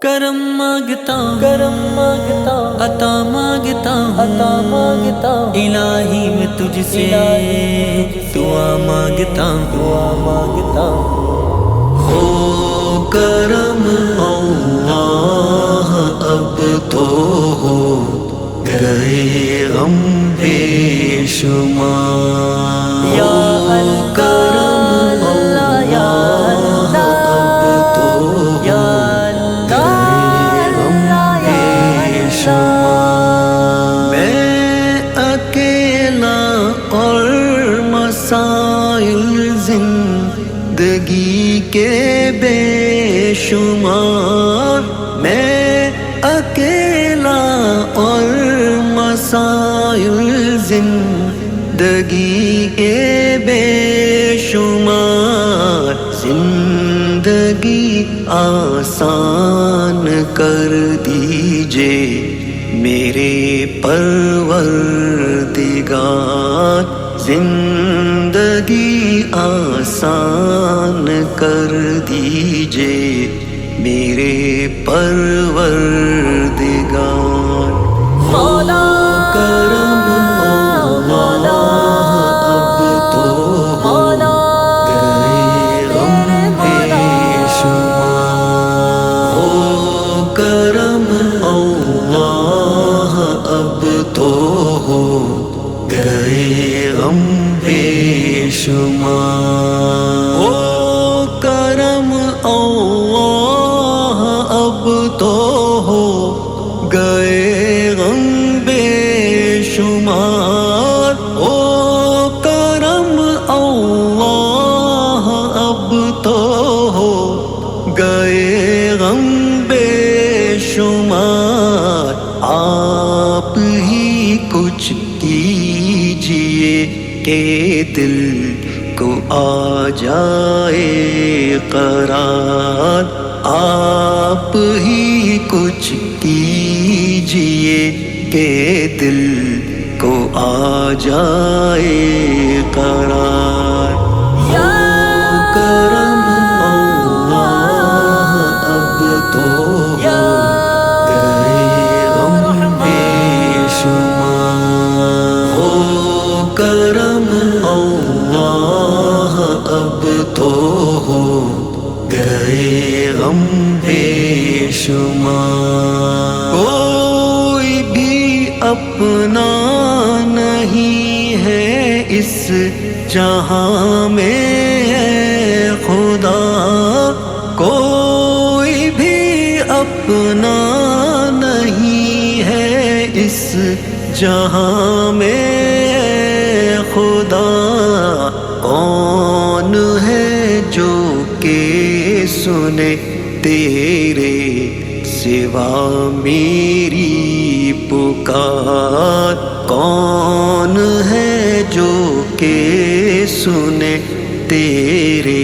کرم مانگتا عطا مانگتا الہی میں تجھ سے دعا مانگتا ہو کرم اللہ اب تو ہو گئے غم بے شمار یا کرم اللہ اب تو یا میں اکیلا اور مسائل زندگی کے بے شمار میں اکیلا اور مسائل زندگی کے بے شمار زندگی آسان کر دیجئے میرے پروردگار زندگی آسان کر دیجئے میرے پروردگار مولا کرم اللہ اب تو ہو گئے غم بے شمار ہو کرم اللہ اب تو ہو گئے غم بے شمار ہو کرم اللہ اب تو ہو گئے غم بے شمار ہو کرم اللہ اب تو ہو گئے غم بے شمار آپ ہی کچھ کیجئے کہ دل کو آ جائے قرار آپ ہی کچھ کیجئے کہ دل کو آ جائے قرار یا کرم اللہ اب تو ہو گئے غم بے شمار ہو کرم اللہ اب تو ہو گئے غم بے شمار کوئی بھی اپنا نہیں ہے اس جہاں میں خدا کوئی بھی اپنا نہیں ہے اس جہاں میں خدا کون ہے جو کہ سنے تیرے سوا میری پکار کون ہے جو کہ سنے تیرے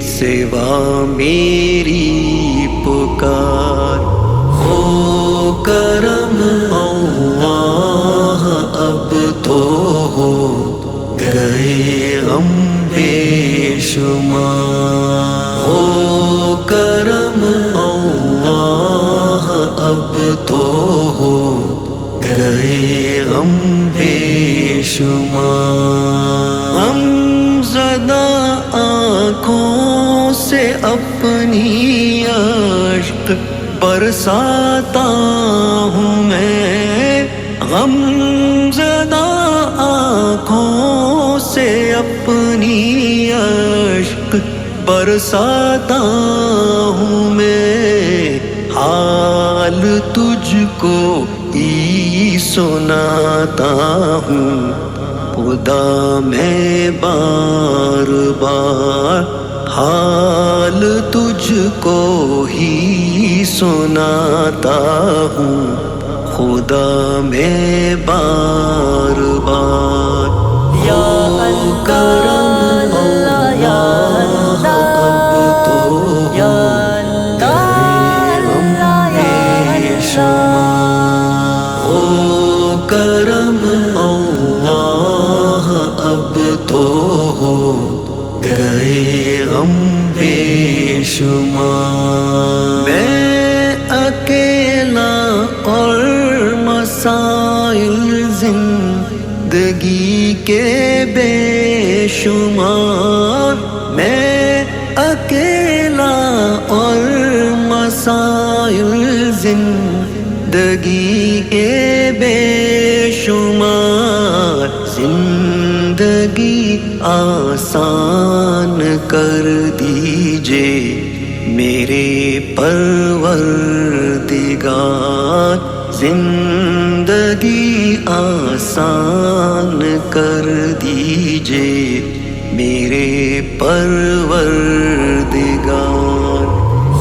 سوا میری پکار ہو کرم اللہ اب تو ہو گئے غم بے شمار ہو کرم اللہ اب تو ہو گئے غم بے شمار غم زدہ آنکھوں سے اپنی اشک برساتا ہوں میں غم زدہ آنکھوں سے اپنی اشک برساتا ہوں میں حال تجھ کو ہی سناتا ہوں خدا میں بار بار حال تجھ کو ہی سناتا ہوں خدا میں بار بار یا کرم اللہ یا اب تو ہو گئے غم بے شمار ہو کرم اللہ اب تو ہو گئے غم بے شمار میں کے بے شمار، میں اکیلا اور مسائل زندگی کے بے شمار، زندگی آسان کر دیجئے میرے پروردگار، زندگی آسان کر دیجئے میرے پروردگار۔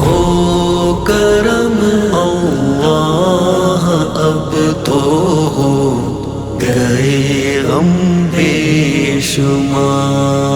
ہو کرم اللہ اب تو ہو گئے غم بے شمار۔